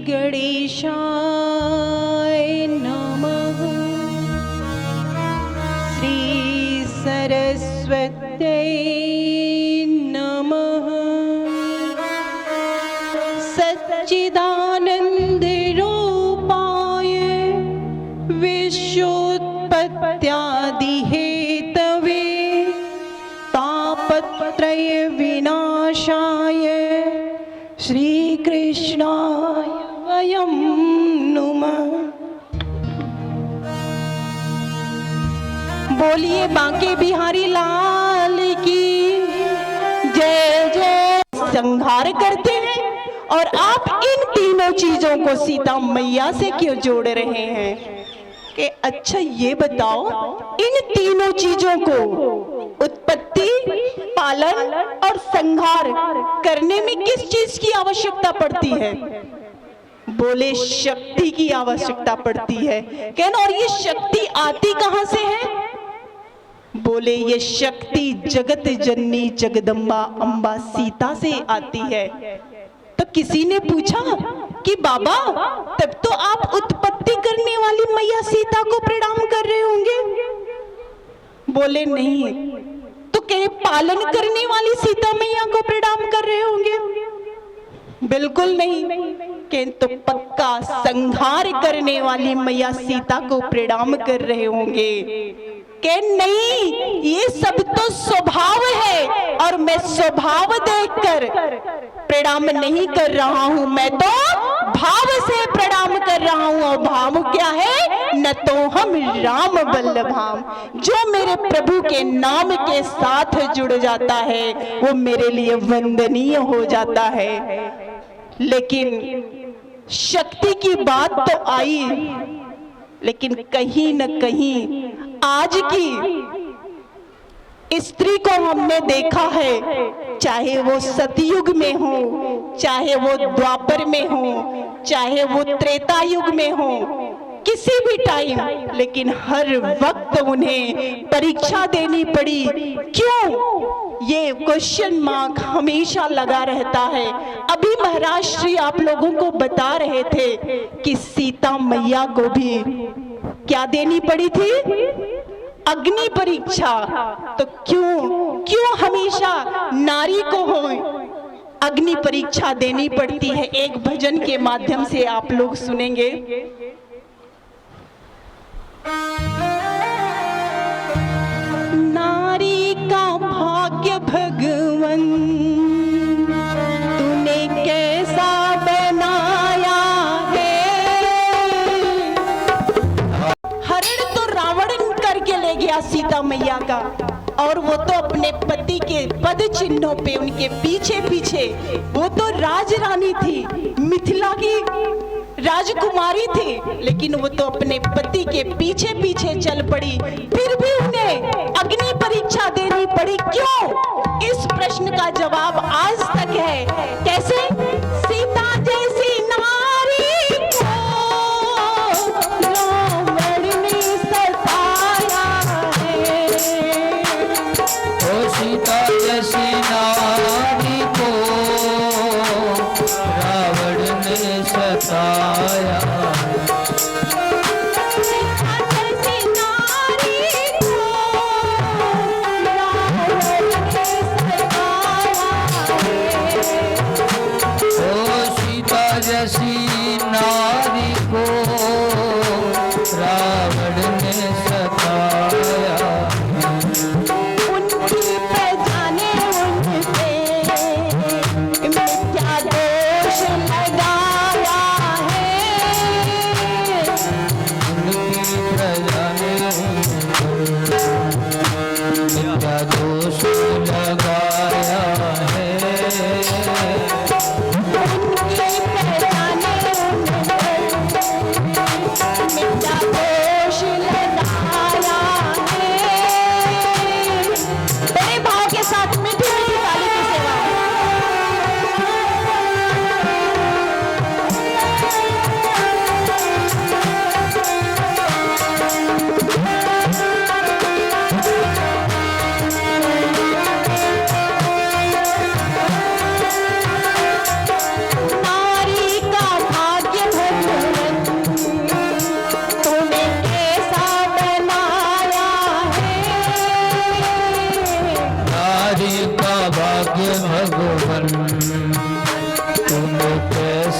गणेशाय नमः। श्री सरस्वत्यै नमः। सच्चिदानंद रूपाय विश्वोत्पत्त्यादि हेतवे तापत्रय विनाशाय श्री कृष्णाय वयं नुमः। बोलिए बांके बिहारी लाल की जय जय। संहार करते हैं और आप इन तीनों चीजों को सीता मैया से क्यों जोड़ रहे हैं? कि अच्छा ये बताओ, इन तीनों चीजों को उत्पत्ति, पालन और संहार करने में किस चीज की आवश्यकता पड़ती है? बोले शक्ति की आवश्यकता पड़ती है। कहना और ये शक्ति आती कहां से है? बोले ये शक्ति जगत जननी जगदम्बा अम्बा सीता से आती है। तो किसी ने पूछा कि बाबा तब तो आप उत्पत्ति करने वाली मैया सीता को प्रणाम कर रहे होंगे। बोले नहीं, तो कहे पालन करने वाली सीता मैया को प्रणाम कर रहे होंगे। बिल्कुल नहीं, कहे तो पक्का संहार करने वाली मैया सीता को प्रणाम कर रहे होंगे। कि नहीं, ये सब तो स्वभाव है और मैं स्वभाव देखकर प्रणाम नहीं कर रहा हूं, मैं तो भाव से प्रणाम कर रहा हूं। और भाव क्या है? न तो हम राम बल्लभाम। जो मेरे प्रभु के नाम के साथ जुड़ जाता है वो मेरे लिए वंदनीय हो जाता है। लेकिन शक्ति की बात तो आई, लेकिन कहीं न कहीं आज की स्त्री को हमने देखा है, चाहे वो सतयुग में हो, चाहे वो द्वापर में हो, चाहे वो त्रेता युग में हो, किसी भी टाइम, लेकिन हर वक्त उन्हें परीक्षा देनी पड़ी। क्यों? ये क्वेश्चन मार्क हमेशा लगा रहता है। अभी महाराज श्री आप लोगों को बता रहे थे कि सीता मैया को भी क्या देनी पड़ी थी? अग्नि परीक्षा। तो क्यों हमेशा नारी को हो अग्नि परीक्षा देनी पड़ती है? एक भजन के माध्यम से आप लोग सुनेंगे। नारी का भाग्य भगवन तूने कैसा बनाया है। हरण तो रावण करके ले गया सीता मैया का, और वो तो अपने पति के पद चिन्हों पे उनके पीछे पीछे, वो तो राजरानी थी, मिथिला की राजकुमारी थी, लेकिन वो तो अपने पति के पीछे पीछे चल पड़ी। फिर भी उन्हें अग्नि परीक्षा देनी पड़ी। क्यों? इस प्रश्न का जवाब आज तक है। कैसे? सीता जैसी नारी को रावण ने सताया है। ओ सीता जैसी नारी को रावण ने सताया। जैसी नारी को रावण ने सताया। उनकी प्रजा ने उनसे क्या दोष लगाया है। उनकी प्रजा ने क्या दोष लगाया है। उनकी प्रजा ने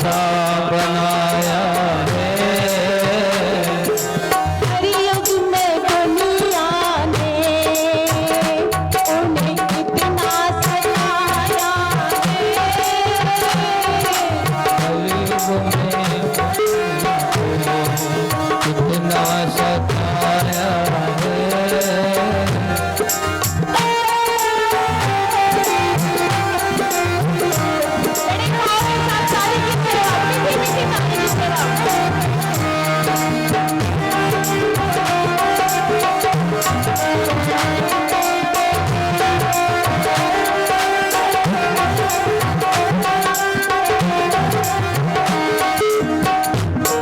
जैसा बनाया है। कलयुग में दुनिया ने उन्हें कितना सताया है। कलयुग में कितना सताया है। बड़े भाव के साथ ताली की तरह, मीठी मीठी ताली की तरह।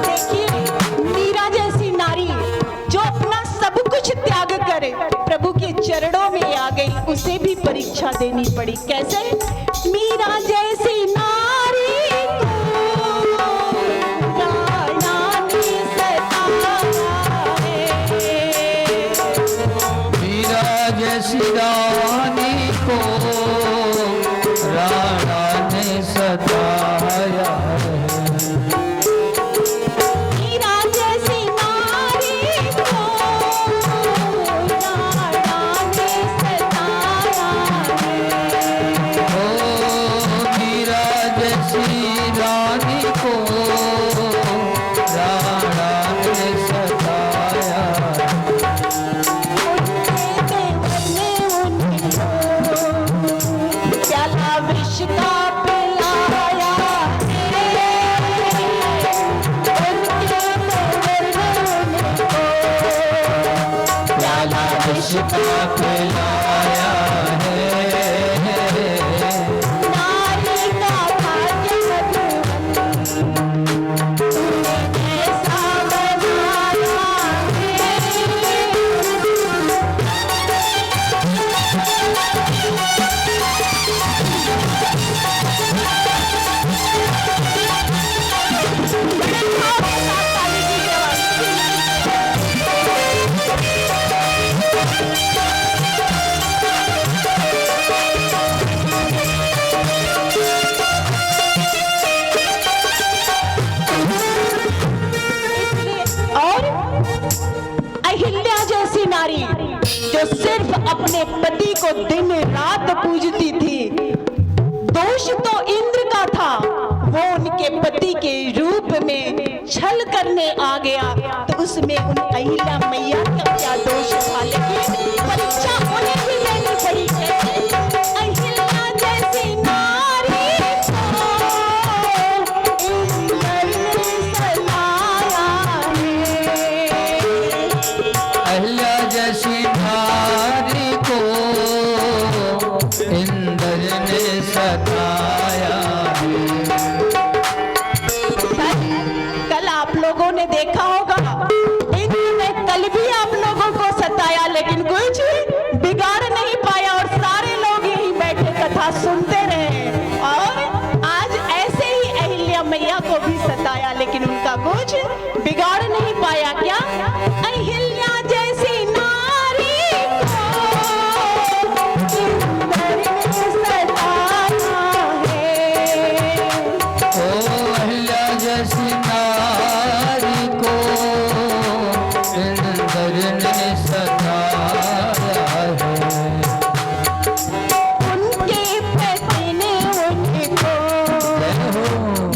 देखिए, मीरा जैसी नारी जो अपना सब कुछ त्याग करे प्रभु के चरणों में आ गई, उसे भी परीक्षा देनी पड़ी। कैसे? मीरा जैसी नारी को राणा ने सताया है। मीरा जैसी रानी को राणा ने सताया है। मीरा जैसी नारी को राणा ने सताया है। ओ मीरा जैसी रानी को राणा ने सताया है। प्याला विष का पिलाया प्याला विष का पिलाया है। नारी का भाग्य भगवन तूने ऐसा बनाया और अहिल्या जैसी नारी जो सिर्फ अपने पति को दिन रात पूजती थी, दोष तो इंद्र का था, वो उनके पति के रूप में छल करने आ गया, तो उसमें उन अहिल्या मैया का क्या दोष था? लेकिन परीक्षा उन्हें भी लेनी पड़ी। अहिल्या जैसी नारी को इंद्र ने सताया है। अहिल्या जैसी नारी को इंद्र ने सताया है। कल आप लोगों ने देखा होगा, इंद्र ने कल भी आप लोगों को सताया, लेकिन कुछ बिगाड़ नहीं पाया और सारे लोग यहीं बैठे कथा सुनते रहे। और आज ऐसे ही अहिल्या मैया को भी सताया, लेकिन उनका कुछ बिगाड़ नहीं पाया। क्या? अहिल्या जैसी नारी को इंद्र ने सताया है। ओ अहिल्या जैसी नारी को इंद्र ने सताया है। उनके पति ने उनको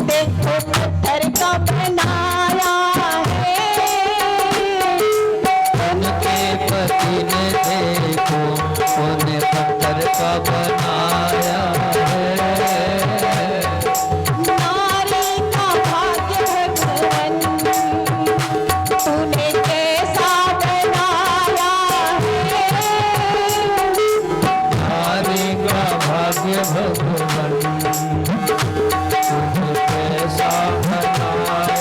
देखो पत्थर का बनाया है। उनके पति ने देखो उन्हें पत्थर का बनाया है। नारी का भाग्य भगवन तूने कैसा बनाया है। नारी का भाग्य भगवान तुझे कैसा बनाया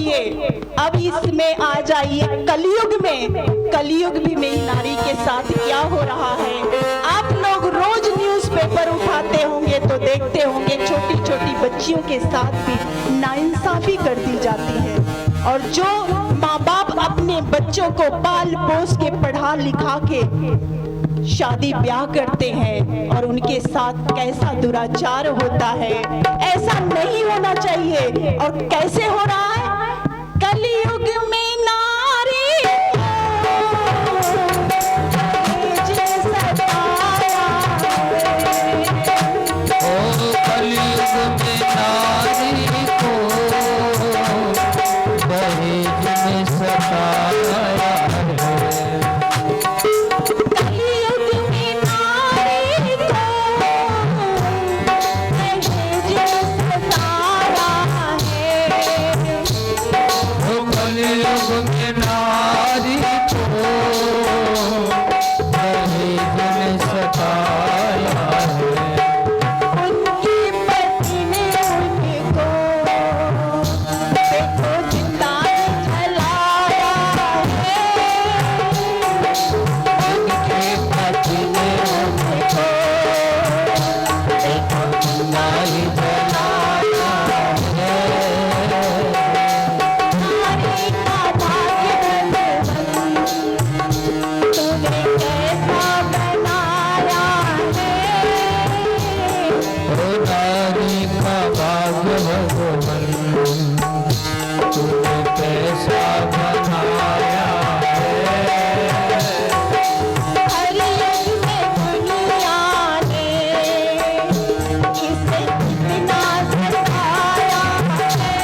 छोड़िए, अब इसमें आ जाइए कलयुग में। कलयुग भी मेरी नारी के साथ क्या हो रहा है। आप लोग रोज न्यूज़पेपर उठाते होंगे तो देखते होंगे छोटी छोटी बच्चियों के साथ भी नाइंसाफी कर दी जाती है। और जो माँ बाप अपने बच्चों को पाल पोस के पढ़ा लिखा के शादी ब्याह करते हैं और उनके साथ कैसा दुराचार होता है, ऐसा नहीं होना चाहिए। और कैसे हो रहा है कलयुग में नारी ओ कलयुग में नारी को दहेज में सताया है। ओ कलयुग में नारी को दहेज में सताया है। उनकी पति ने उनको देखो जिंदा जलाया है। उनके पति ने उनको देखो जिंदा ही जलाया है। नारी का भाग्य भगवन तूने कैसा बनाया है। ओ नारी का भाग्य भगवन तूने कैसा बनाया है। कलयुग में दुनिया ने इसे कितना सताया है।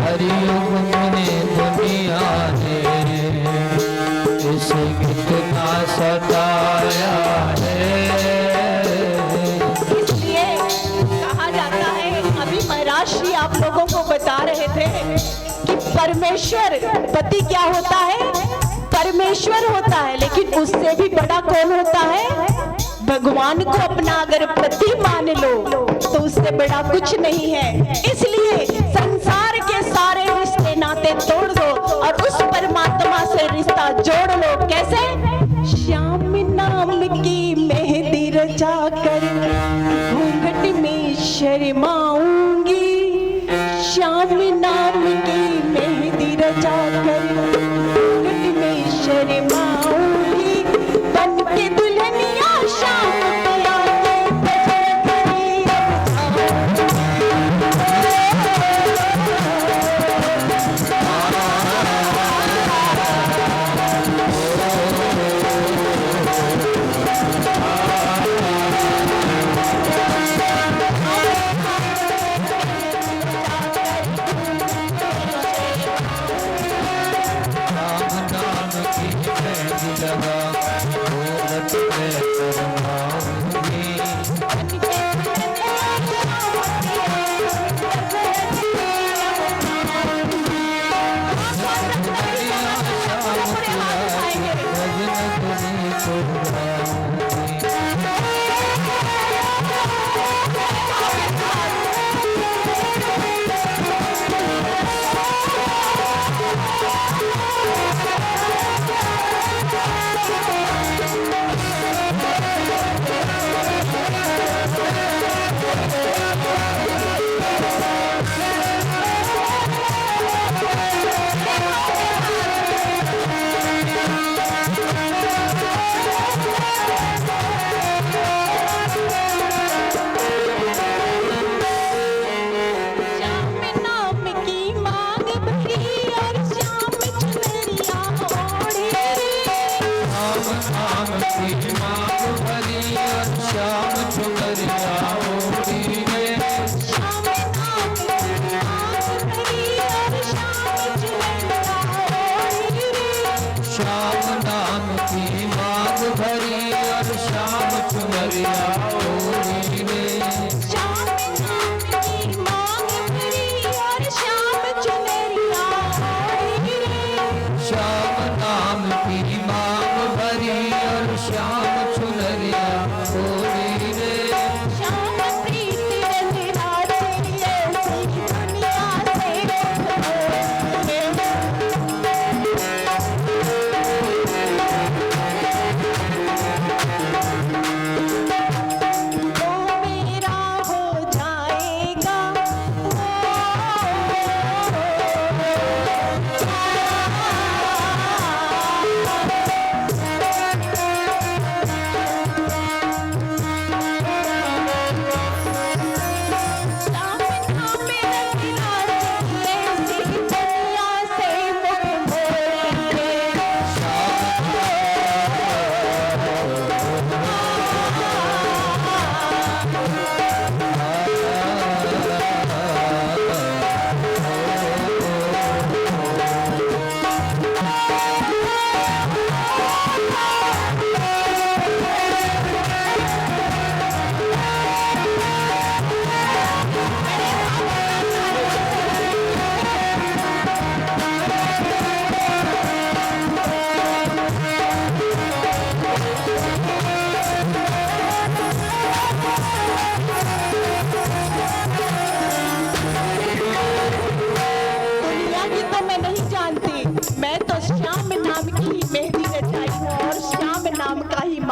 हरियुग में दुनिया ने इसे कितना सताया है। इसलिए कहा जाता है, अभी महाराज श्री आप लोगों को बता रहे थे कि परमेश्वर पति क्या होता है, परमेश्वर होता है, लेकिन उससे भी बड़ा कौन होता है, भगवान को अपना अगर पति मान लो तो उससे बड़ा कुछ नहीं है। इसलिए संसार के सारे रिश्ते नाते तोड़ दो और उस परमात्मा से रिश्ता जोड़ लो। कैसे? श्याम नाम की मेहंदी रचा कर घूंघट में शर्माऊंगी। श्याम नाम की मेहंदी रचा कर घूंघट में शर्माऊंगी। बन के दुल्हनिया श्याम पिया के भजन करी अब राम नाम की मेहंदी लगा घूंघट में शर्माऊंगी। भजन तुम्हीं को गाऊंगी। श्याम नाम की मांग भरी और श्याम चुनरिया ओढ़ी। राम नाम की मांग भरी और श्याम चुनरिया ओढ़ी रे। श्याम नाम की मांग भरी और श्याम चुनरिया ओढ़ी। श्याम नाम की मांग भरी और श्याम चुनरिया ओढ़ी रे। श्याम नाम की मांग भरी और श्याम चुनरिया ओढ़ी। श्याम नाम की मांग भरी और श्याम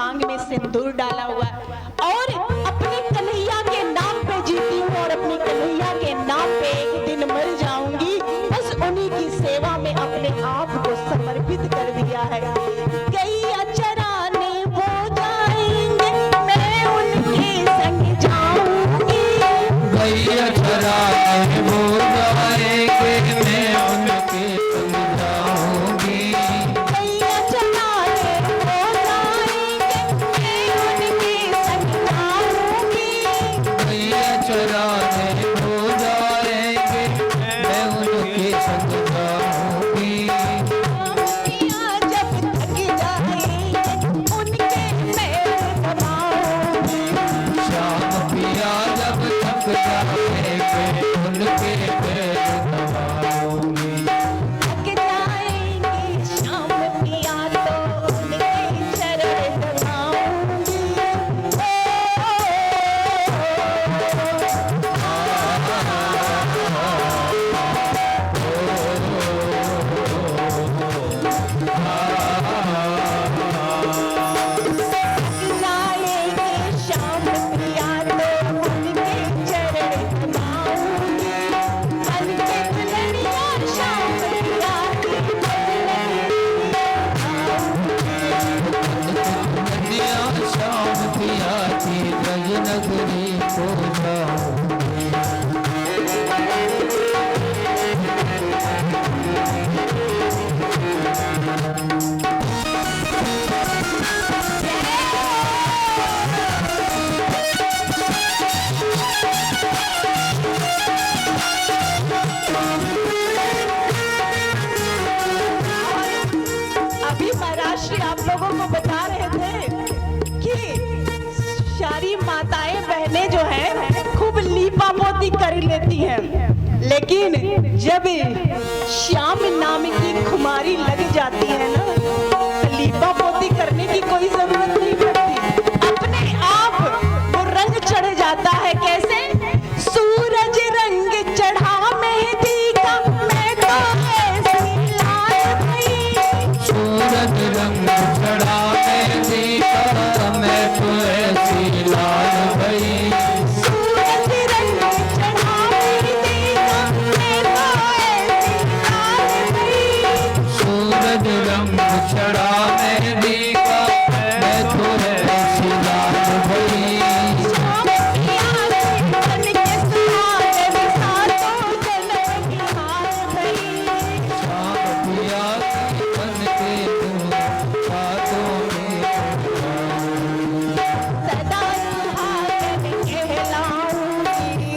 मांग में सिंदूर डाला हुआ है और अपने कन्हैया के नाम पे जीती हूँ और अपनी कन्हैया के नाम पे एक दिन मर जाऊंगी। बस उन्हीं की सेवा में अपने आप को समर्पित कर दिया है। गैया चराने वो जाएंगे, मैं उनके संग जाऊंगी। गैया चराने वो जाएंगे, मैं उनके संग जाऊंगी। गैया चराने वो जाएंगे, मैं उनके संग जाऊंगी। गैया चराने वो जाएंगे, मैं उनके संग जाऊंगी। पिया जब थक जाएंगे, उनके पैर दबाऊंगी। श्याम पिया जब थक जाएंगे, उनके पैर दबाऊंगी। थक जाएंगे शाम पिया तो उनके चरण दबाऊंगी। जाएंगे शाम पिया तो उनके चरण दबाऊंगी। बन के दुल्हनिया शाम पिया की दुनिया श्याम पिया की ब्रज नगरी को जाऊंगी। अभी महाराष्ट्र आप लोगों को बता रहे थे कि सारी माताएं बहनें जो हैं खूब लीपा पोती कर लेती हैं, लेकिन जब श्याम नाम की खुमारी लग जाती है ना तो लीपा पोती करने की कोई जरूरत नहीं पड़ती। अपने आप वो रंग चढ़ जाता है। कैसे? सूरज रंग चढ़ा मेहंदी का, मैं तो ऐसी लाल भई। सूरज रंग चढ़ा मेहंदी का, मैं तो ऐसी लाल भई। सूरज रंग चढ़ा मेहंदी का, मैं तो ऐसी लाल भई। सूरज रंग चढ़ा मेहंदी का, मैं तो ऐसी लाल भई। शाम पिया के बन के सुहागन, सातों जन्म की हार भई। श्याम पिया की बन के तू सातों में सदा सुहागन कहलाऊंगी।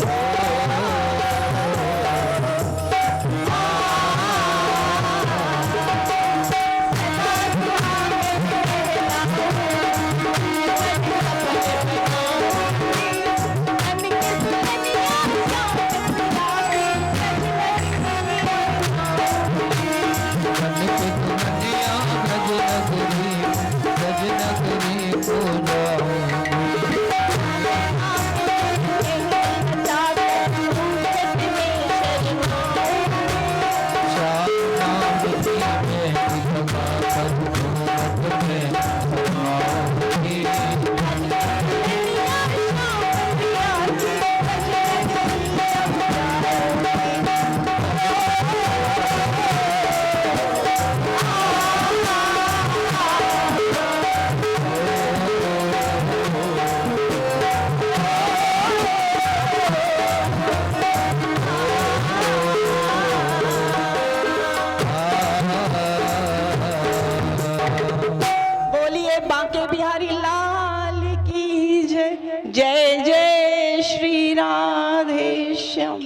बन के दुनिया ब्रज नगरी को जाऊंगी। श्याम नाम की मेहंदी लगा कर घूमत में समाऊंगी। बोलिए बांके बिहारी लाल की जय। जय जय श्री राधे श्याम।